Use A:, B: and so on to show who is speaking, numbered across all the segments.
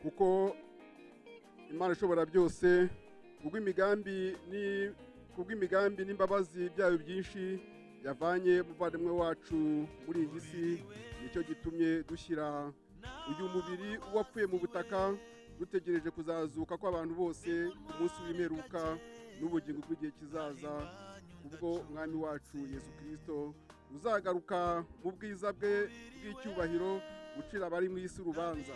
A: kuko Imana ishobora byose kubw'imigambi n'imbabazi byayo byinshi yavanye umuvandimwe wacu muri iyi si, nicyo gitumye dushyira uyu mubiri wapfuye mu butaka dutegereje kuzazuka kw'abantu bose ku munsi w'imperuka n'ubugingo bw'igihe kizaza, ubwo umwami wacu Yesu Kristo uzagaruka mu bwiza bwe bw'icyubahiro gucira abari mu isi urubanza.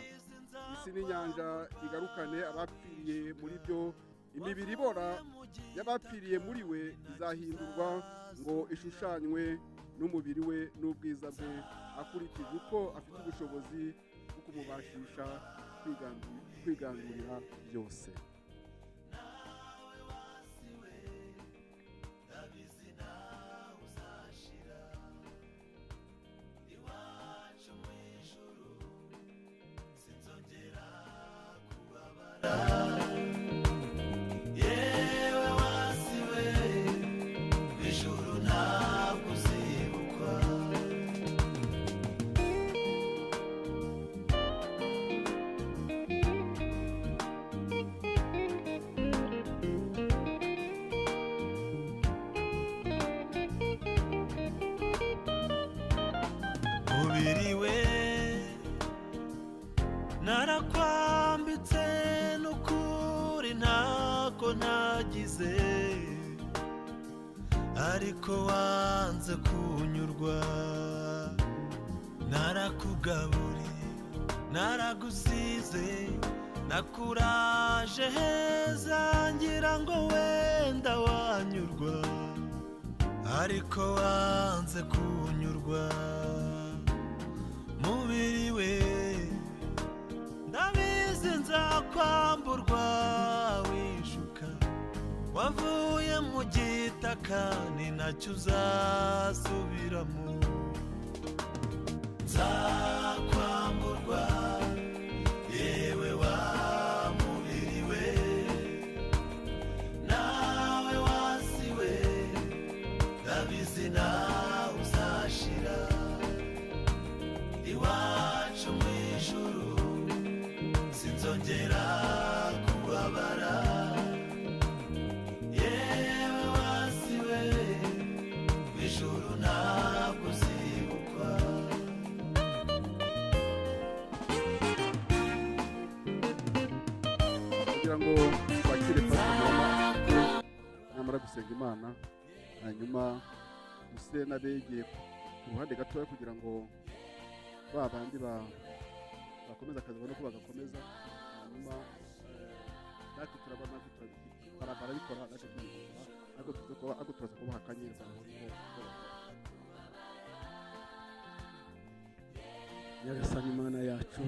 A: Isi n'inyanja igarukane abapfiriye muri byo, imibiri ibora y'abapfiriye muri we izahindurwa ngo ishushanywe n'umubiri we n'ubwiza bwe, akurikije uko afite ubushobozi bwo kumubashisha kwigandurira byose.
B: narakwambitse n'ukuri ntako ntagize, ariko wanze kunyurwa. Narakugaburiye naragusize, nakuraje heza ngira ngo wenda wanyurwa, ariko wanze kunyurwa. Mubiri we ndabizi nzakwamburwa wishuka, wavuye mu gitaka ni nacyo uzasubiramo. Nzakwamburwa yewe wa mubiri we, nawe wasiwe ndabizi nawe uzashira. Iwacu mu ijuru sinzongera kubabara, yewe wasiwe mu ijuru ntabwo uzibukwa.
A: kugira ngo twakire Pastor namara gusenga Imana, hanyuma duse n'abegeye ku ruhande gatoya kugira ngo babandi bakomeza akazi ubona ko bagakomeza, hanyuma natwe turabona barabikora natwe tubikora, ariko turaza kubaha akanyeza.
C: Nyagasani Imana yacu,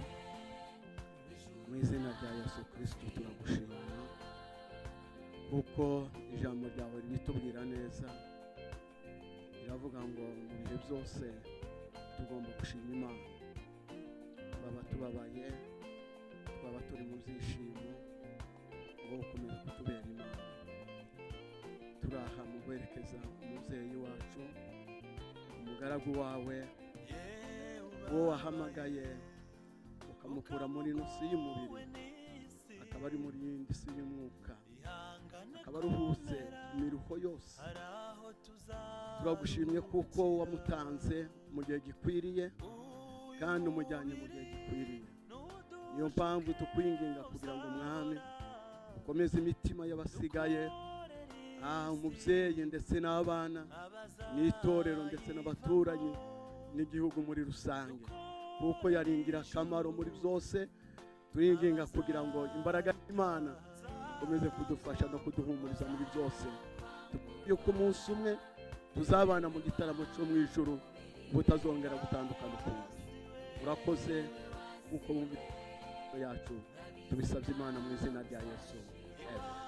C: mu izina rya Yesu Kristo turagushima, kuko ijambo ryawe ritubwira neza, riravuga ngo mu bihe byose tugomba gushima Imana. Baba tubabaye, twaba turi mu byishimo, wowe ukomeza kutubera Imana. Turaha mu guherekeza umubyeyi wacu, umugaragu wawe, wowe wahamagaye ukamukura muri ino si y'umubiri akaba ari muri indi si y'umwuka, akaba aruhutse imiruho yose. Turagushimye kuko wamutanze mu gihe gikwiriye kandi umujyanye mu gihe gikwiriye. Niyo mpamvu tukwinginga kugira ngo Mwami ukomeze imitima y'abasigaye, umubyeyi ndetse n'abana n'itorero ndetse n'abaturanyi n'igihugu muri rusange, kuko yari ingirakamaro muri byose. Turinginga kugira ngo imbaraga y'Imana ikomeze kudufasha no kuduhumuriza muri byose, yuko umunsi umwe tuzabana mu gitaramo cyo mu ijuru butazongera gutandukana ukundi. Urakoze kuko mu mitima yacu tubisabye Imana mu izina rya Yesu. Amen.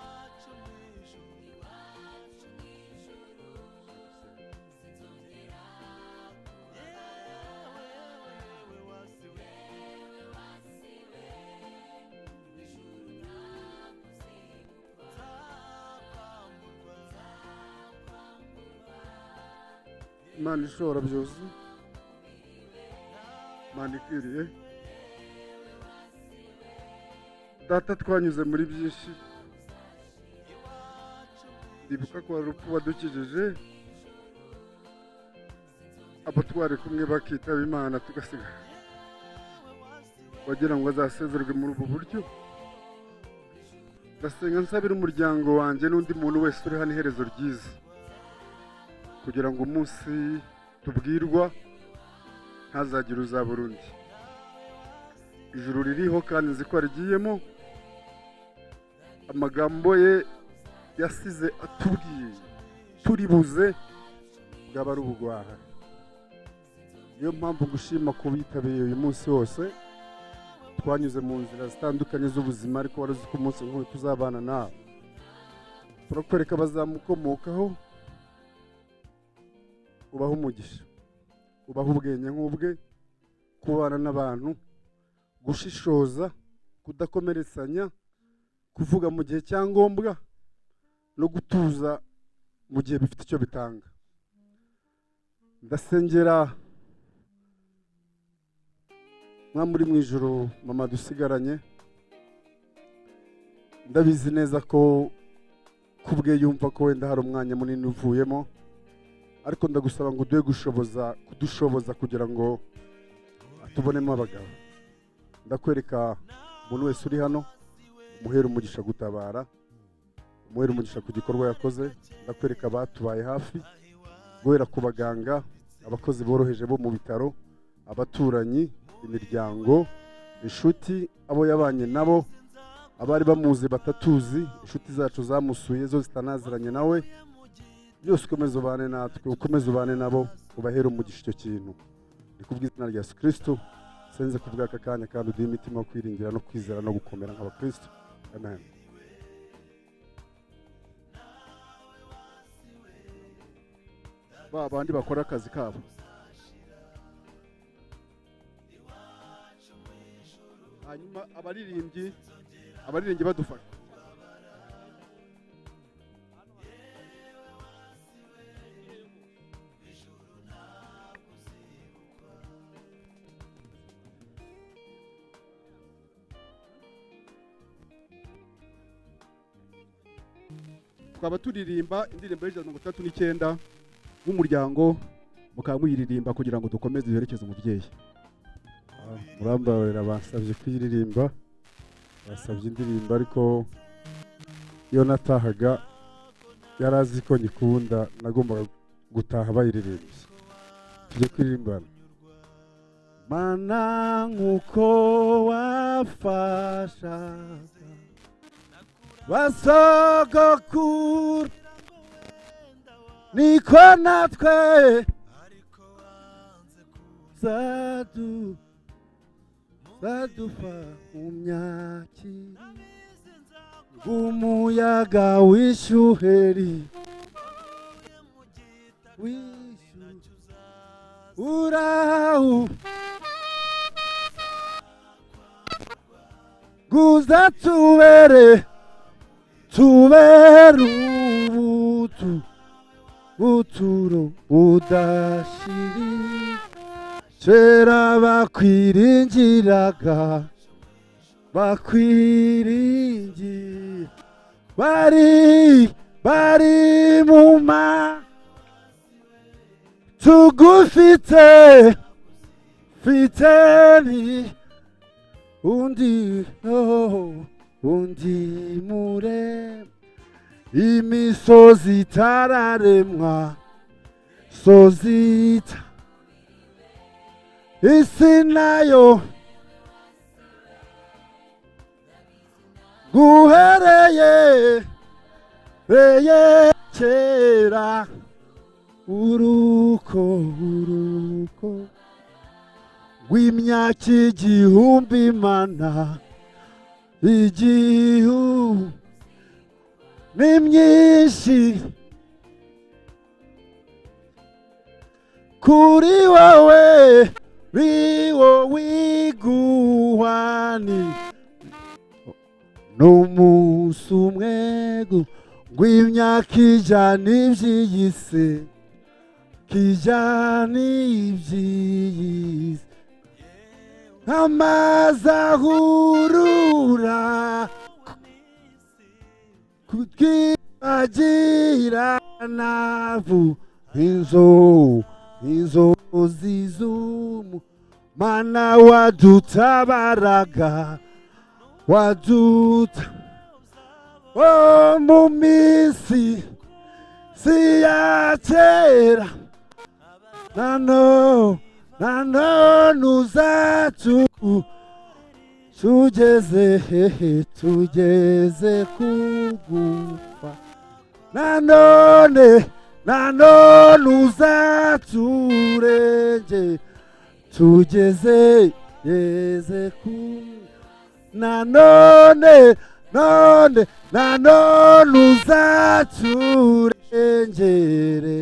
A: Imana ishobora byose, Imana ikwiriye data twanyuze muri byinshi, ndibuka ko hari urupfu wadukijije, abo twari kumwe bakitaba Imana tugasigara, wagira ngo azasezerwe muri ubu buryo. Ndasenga nsabira umuryango wanjye n'undi muntu wese uri hano iherezo ryiza, kugira ngo umunsi tubwirwa ntazagire uzabura undi. Ijuru ririho kandi nzi ko rigiyemo, amagambo ye yasize atubwiye turi buze bwaba ari ubugwaha. Niyo mpamvu gushima ko bitabiriye uyu munsi wose. Twanyuze mu nzira zitandukanye z'ubuzima, ariko wari uzi ko umunsi nk'uyu tuzabana nawe. Turakwereka abazamukomokaho, ubaho umugisha, ubaho ubwenge nk'ubwe, kubana n'abantu, gushishoza, kudakomeretsanya, kuvuga mu gihe cya ngombwa no gutuza mu gihe bifite icyo bitanga. Ndasengera mwa muri mu ijoro mama dusigaranye, ndabizi neza ko kubwe yumva ko wenda hari umwanya munini uvuyemo, ariko ndagusaba ngo uduhe kudushoboza kugira ngo tubonemo abagabo. Ndakwereka umuntu wese uri hano, umuhera umugisha gutabara, umuhera umugisha ku gikorwa yakoze. Ndakwereka abatubaye hafi, guhera ku baganga, abakozi boroheje bo mu bitaro, abaturanyi, imiryango, inshuti, abo yabanye nabo, abari bamuzi batatuzi, inshuti zacu zamusuye zo zitanaziranye nawe, byose ukomeze ubane natwe, ukomeze ubane nabo, ubahere umugisha icyo kintu. Ni kubw'izina rya Yesu Kristo senze kubw'aka kanya, kandi uduhe imitima yo kwiringira no kwizera no gukomera nk'abakristo. Amen. Ba bandi bakora akazi kabo. Hanyuma abaririmbyi badufasha. Twaba turirimba indirimbo y'69 nk'umuryango, mukaba muyiririmba kugira ngo dukomeze duherekeze umubyeyi. Murambarira basabye kuyiririmba, basabye indirimbo, ariko iyo natahaga yarazi ko nyikunda, nagombaga gutaha bayiririmbye. Tujye kuririmbana. Mana nk'uko wafasha basogokuru, niko natwe zadufa mu myaki, umuyaga w'ishuheri urahu guza tubere uturo udashiri, kera bakwiringiraga bari muma tugufite ni undi mure, imisozi itararemwa sozita, isi nayo guhereye kera, uruko rw'imyaka igihumbi, mana igihu ni myinshi kuri wowe, wiguhani n'umunsi umwe rw'imyaka ijana iby'iyisi, kijana iby'iyisi
C: amazi ahurura kutwibagirana inzozi z'umu mana wadutabaraga mu minsi si ya kera nano tugeze kugufa nanone uzaturenge tugeze ku nanone uzaturengere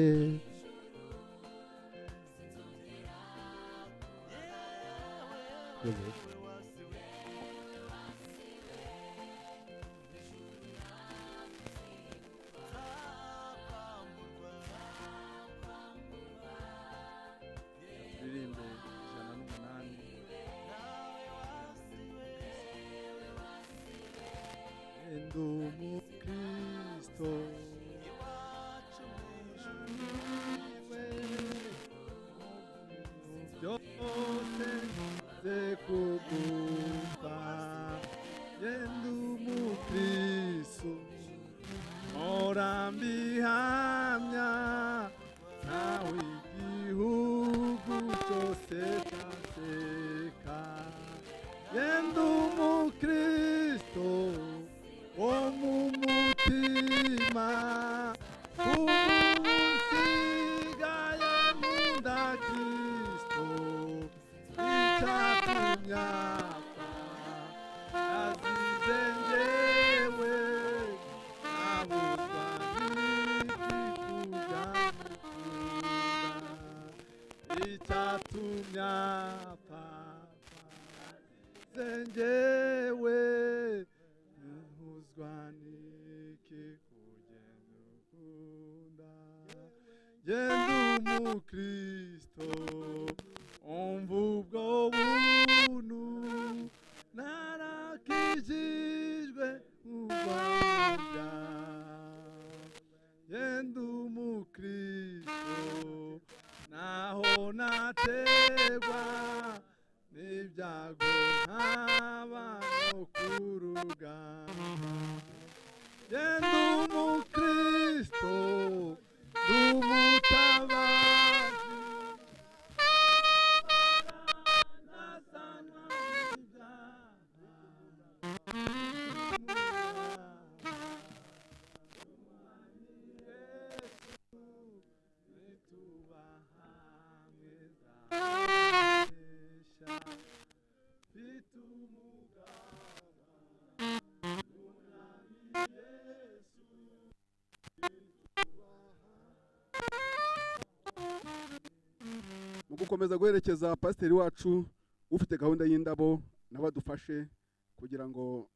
A: mu gukomeza guherekeza pasiteri wacu ufite gahunda y'indabo n'abadufashe kugira ngo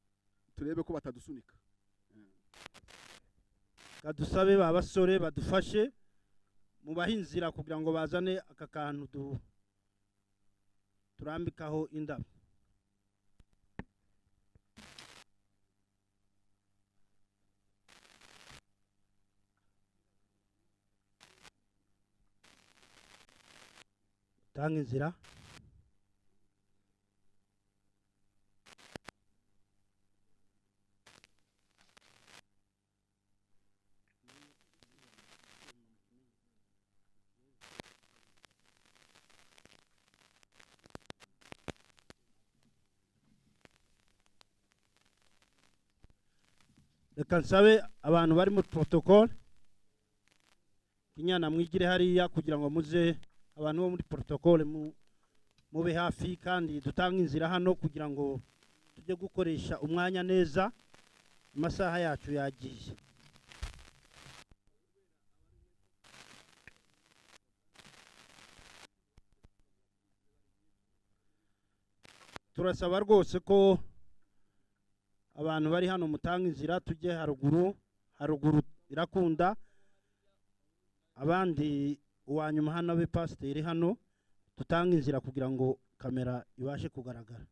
A: turebe ko batadusunika.
D: Kadusabe ba basore badufashe mu bahinzira kugira ngo bazane aka kantu turambikaho indabo. Tanga inzira. Reka nsabe abantu bari mu protocol Kinyana mwigire hariya kugira ngo muze abantu bo muri protocol mube hafi kandi dutanga inzira hano kugira ngo tujye gukoresha umwanya neza. Amasaha yacu yagiye. Turasaba rwose ko abantu bari hano mutanga inzira tujye haruguru irakunda. Abandi uwanyuma hano be pasiteri hano tutanga inzira kugira ngo kamera ibashe kugaragara.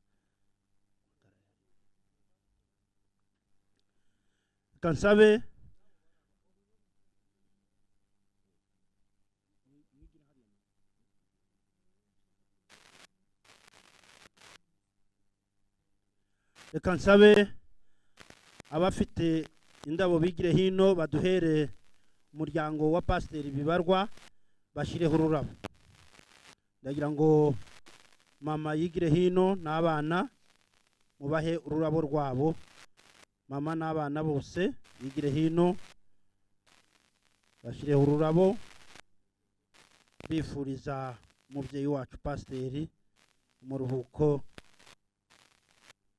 D: Kansabe reka nsabe abafite indabo bigire hino baduhere umuryango wa Pasiteri Bibarwa bashireho ururabo. Ndagira ngo mama yigire hino n'abana mubahe ururabo rwabo. Mama n'abana bose yigire hino bashireho ururabo bifuriza umubyeyi wacu Pasiteri umuruhuko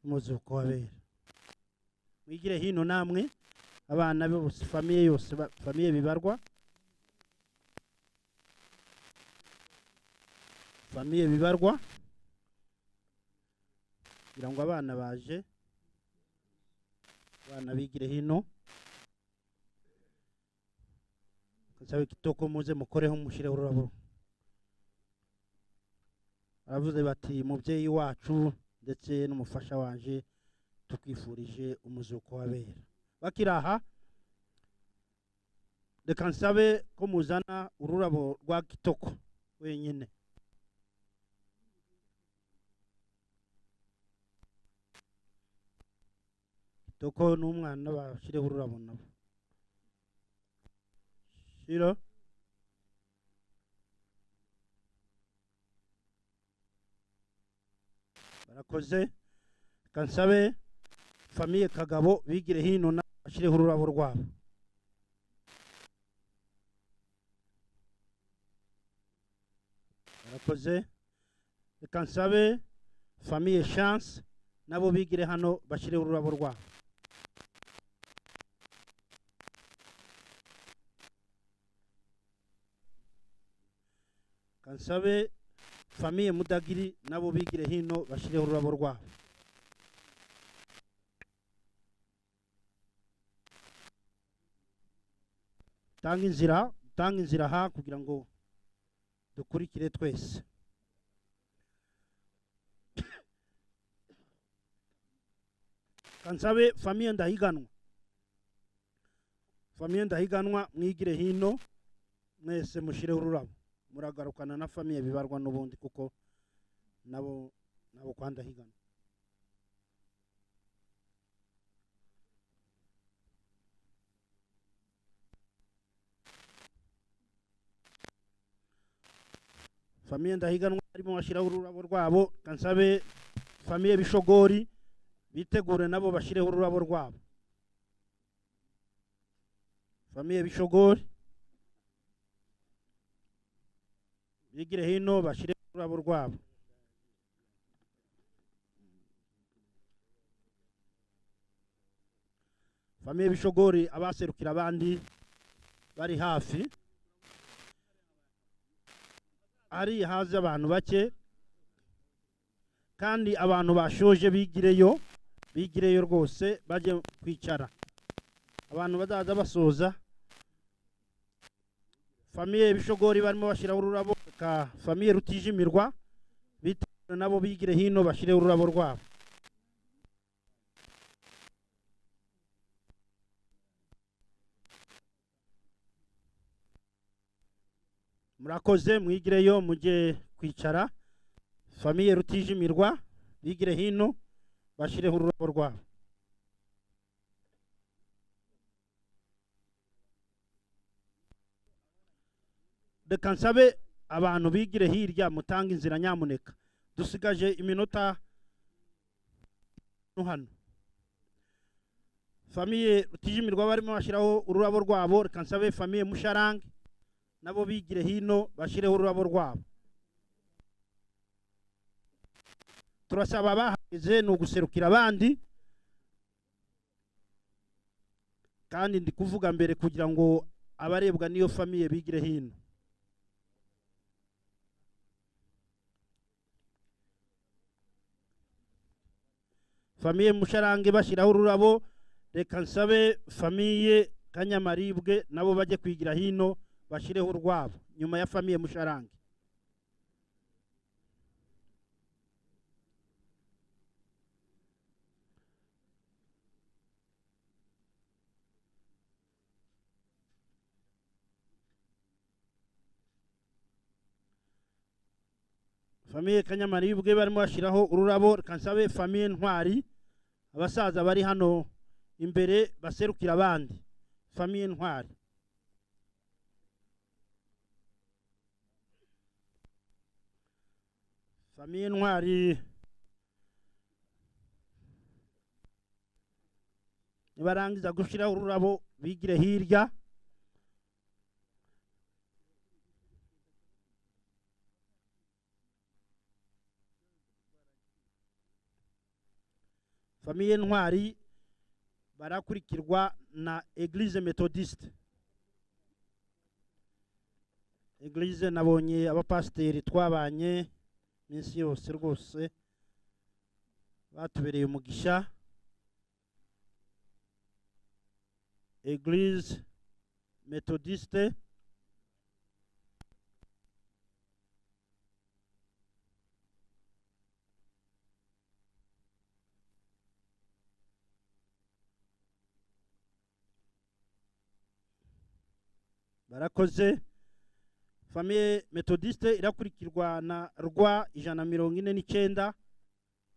D: umuzuko wabera. Mwigire hino namwe abana bose, famiye yose, famiye Bibarwa, famiye Bibarwa, kugira ngo abana baje, abana bigire hino. Kansabe Kitoko muze mukoreho mushireho ururabo. Aravuze bati mubyeyi wacu ndetse n'umufasha wanje tukwifurije umuzuko wabera. Bakiraha reka nsabe ko muzana ururabo rwa Kitoko wenyine. Kitoko n'umwana bashireho ururabo nabo. Shiro barakoze. Kansabe famiye Kagabo bigire hino na bashireho ururabo rwabo. Barakoze. Kansabe famiye Chance nabo bigire hano bashireho ururabo rwabo. Kansabe famiye Mudagiri nabo bigire hino bashireho ururabo rwabo. Tanga inzira ha kugira ngo dukurikire twese. Kansabe famiye Ndahiganwa, famiye Ndahiganwa mwigire hino mwese mushireho ururabo. Muragarukana na famiye Bibarwa n'ubundi kuko nabo kwa Ndahiganwa. Famiye Ndahiganwa arimo bashiraho ururabo rwabo. Kansabe famiye Bishogori bitegure nabo bashireho ururabo rwabo. Famiye Bishogori bigire hino bashireho ururabo rwabo. Famiye Bishogori abaserukira abandi bari hafi. Ari haze abantu bake kandi abantu bashoje bigireyo rwose baje kwicara. Abantu bazaza basoza. Famiye Bishogori barimo bashiraho ururabo. Ka famiye Rutijimirwa bitegure nabo bigire hino bashireho ururabo rwabo. Murakoze mwigireyo mujye kwicara. Famiye Rutijimirwa bigire hino bashireho ururabo rwabo. Reka nsabe abantu bigire hirya mutanga inzira nyamuneka. Dusigaje iminota hano. Famiye Rutijimirwa barimo bashiraho ururabo rwabo. Reka nsabe famiye Musharange nabo bigire hino bashireho ururabo rwabo. Turasaba bahageze no guserukira abandi kandi ndi kuvuga mbere kugira ngo abarebwa niyo famiye bigire hino. Famiye Musharange bashiraho ururabo. Reka nsabe famiye Kanyamaribwe nabo baje kwigira hino bashireho urwabo nyuma ya famiye Musharange. famiye Kanyamaribwe barimo bashiraho ururabo, kansabe famiye Ntwari abasaza bari hano imbere baserukira abandi, famiye Ntwari. Famiye Ntwari nibarangiza gushiraho ururabo bigire hirya. Famiye Ntwari barakurikirwa na Eglise Methodiste. Eglise nabonye abapasiteri twabanye minsi yose rwose batubereye umugisha. Eglise Methodiste barakoze. Famiye Methodiste irakurikirwa na rwa 149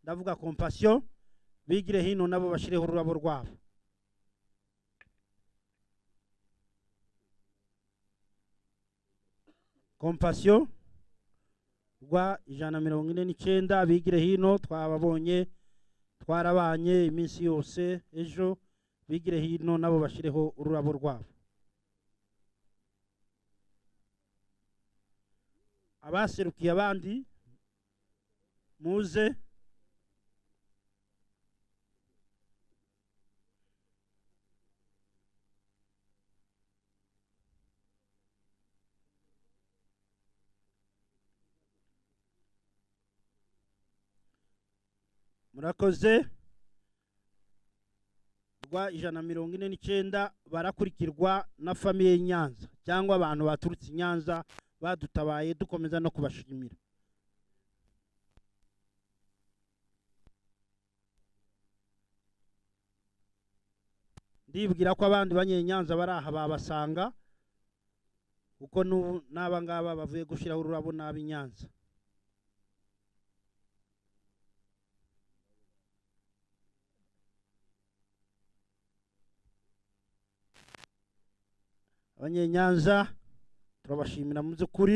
D: ndavuga Compassion, bigire hino nabo bashireho ururabo rwabo. Compassion rwa 149 bigire hino, twababonye twarabanye iminsi yose, ejo bigire hino nabo bashireho ururabo rwabo. Abaserukiye abandi muze. Murakoze. Rwa 149 barakurikirwa na famiye Nyanza cyangwa abantu baturutse Nyanza badutabaye, dukomeza no kubashimira. Ndibwira ko abandi banyenyanza baraha babasanga kuko n'aba ngaba bavuye gushiraho ururabo n'abi Nyanza. Abanyenyanza turabashimira mu by'ukuri.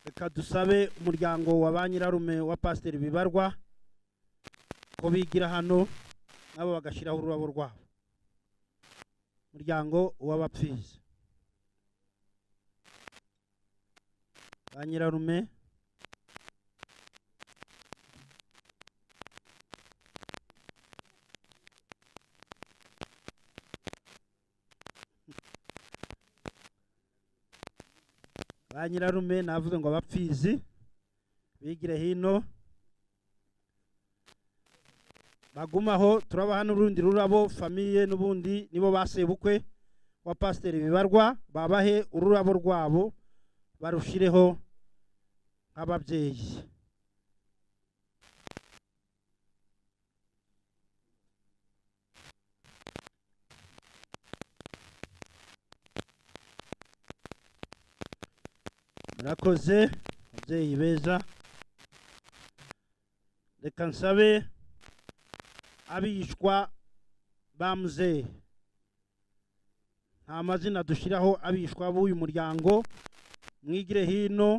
D: Reka dusabe umuryango wa banyirarume wa Pasiteri Bibarwa ko bigira hano nabo bagashiraho ururabo rwabo. Umuryango w'abapfizi banyirarume banyirarume navuze ngo abapfizi bigire hino bagumaho. Turabaha n'urundi rurabo famiye n'ubundi nibo basebukwe wa Pasiteri Bibarwa, babahe ururabo rwabo barushireho nk'ababyeyi. Murakoze ababyeyi beza. Reka nsabe abishwa ba muzehe, nta mazina dushiraho abishwa b'uyu muryango, mwigire hino.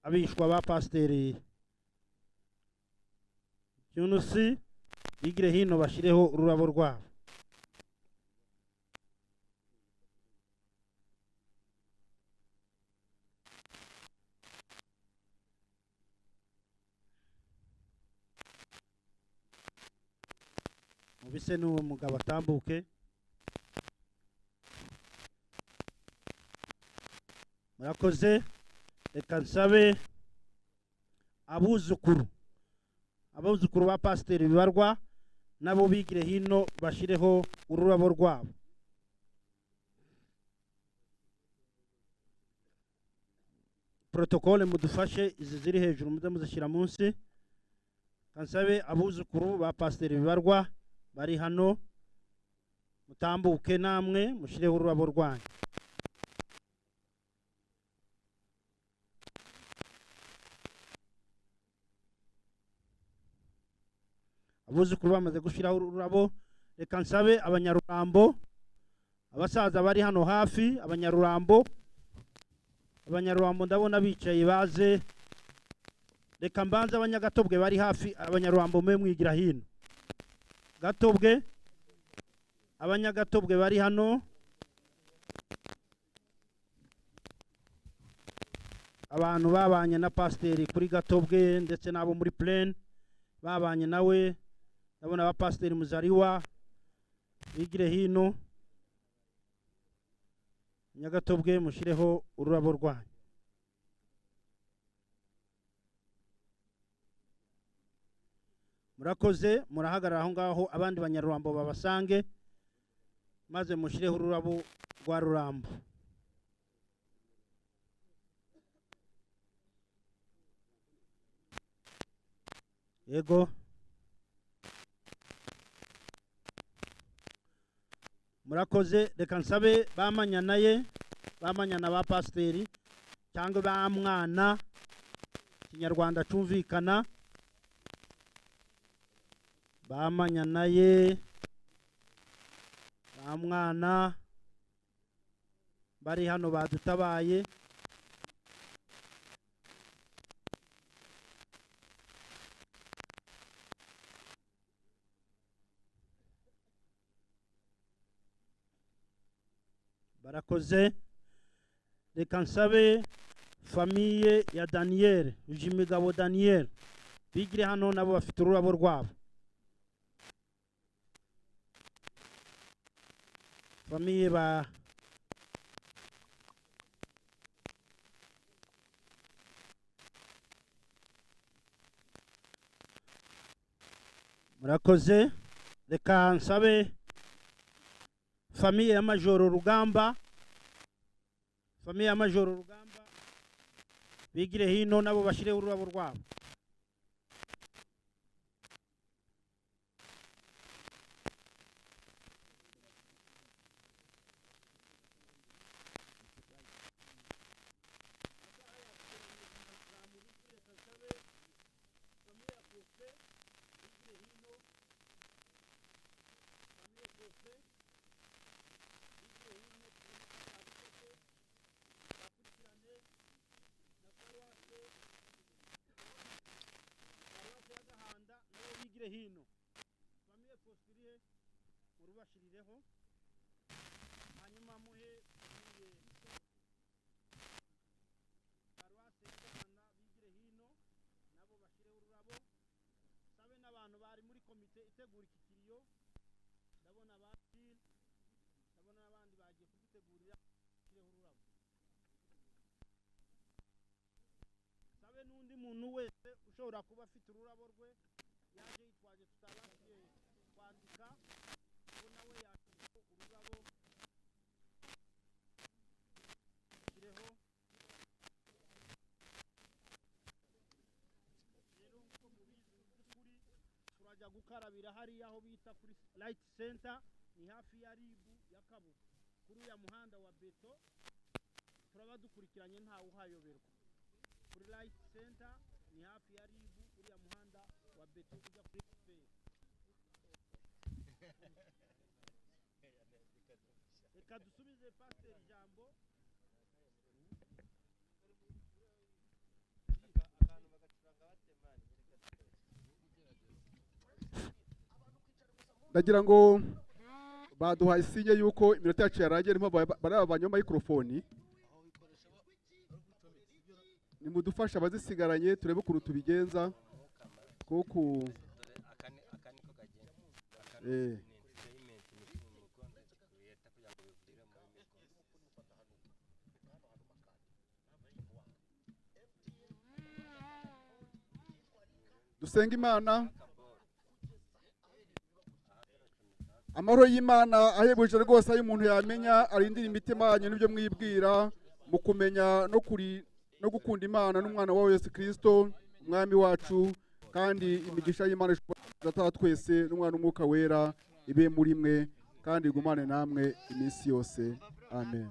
D: Abishwa ba Pasiteri Yunusi bigire hino bashireho ururabo rwabo. Mubise n'uwo mugabo atambuke. Murakoze. Reka nsabe abuzukuru ba Pasiteri Bibarwa nabo bigire hino bashireho ururabo rwabo. Protokole mudufashe izi ziri hejuru muze muzishyira munsi. Kansabe abuzukuru ba Pasiteri Bibarwa bari hano mutambuke namwe mushireho ururabo rwanyu. Abuzukuru bamaze gushiraho ururabo, reka nsabe abanyarurambo, abasaza bari hano hafi, abanyarurambo ndabona bicaye baze. Reka mbanze abanyagatobwe bari hafi, abanyarurambo mwe mwigira hino. Gatobwe, abanyagatobwe bari hano, abantu babanye na pasiteri kuri Gatobwe ndetse nabo muri Plaine babanye nawe. Ndabona aba pasiteri Muzariwa bigire hino. Nyagatobwe mushireho ururabo rwanyu. Murakoze, murahagarara aho ngaho abandi banyarurambo babasange maze mushireho ururabo rwa Rurambo. Yego. Murakoze, reka nsabe bamanyanaye, bamanyana ba pasiteri cyangwa ba mwana, Kinyarwanda cumvikana. Bamanyanaye, ba mwana bari hano badutabaye. Barakoze, reka nsabe famiye ya Daniel, Ujimigabo Daniel bigire hano nabo bafite ururabo rwabo. Famiye ba murakoze, reka nsabe famiye ya Majoro Rugamba, famiye ya Majoro Rugamba bigire hino nabo bashireho ururabo rwabo. Hino famiye Fosiriye murubashirireho, hanyuma muhe Paruwase y'Agahanda bigire hino nabo bashireho ururabo. Sabe n'abantu bari muri komite itegura iki kiriyo, ndabona abakiri, ndabona n'abandi bagiye kugitegurira bashireho ururabo. Sabe n'undi muntu wese ushobora kuba afite ururabo rwe yaje yitwaje tutabashije kwandika ko nawe yashyizeho ururabo kireho. Rero uko mubizi kuri turajya gukarabira hariya aho bita kuri Light Center, ni hafi ya Ribu ya Kabuga kuri uya muhanda wa beto. Turaba dukurikiranye ntawe uhayoberwa. Kuri Light Center ni hafi ya Ribu uriya muhanda wa beto ujya kuri Feri. Reka dusubize pasiteri ijambo.
A: ndagira ngo baduhaye isinye yuko iminota yacu yarangiye, niho bari abanywa microphone. Nimudufasha abazisigaranye turebe ukuntu tubigenza kuko dusenga Imana. Amahoro y'Imana ahebuje rwose ayo umuntu yamenya arindira imitima yanyu n'ibyo mwibwira mu kumenya no gukunda Imana n'umwana wawe Yesu Kristo umwami wacu, kandi imigisha y'Imana data wa twese n'umwana w'umwuka wera ibe muri mwe kandi igumane namwe iminsi yose amen.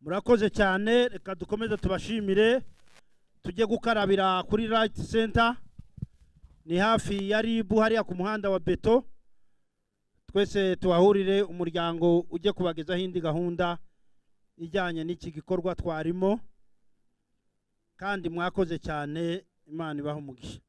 D: murakoze cyane, reka dukomeze tubashimire. Tujye gukarabira kuri Light Center, ni hafi ya ribu hariya ku muhanda wa beto. Twese tuhahurire, umuryango ujye kubagezaho indi gahunda ijyanye n'iki gikorwa twarimo, kandi mwakoze cyane, Imana ibahe umugisha.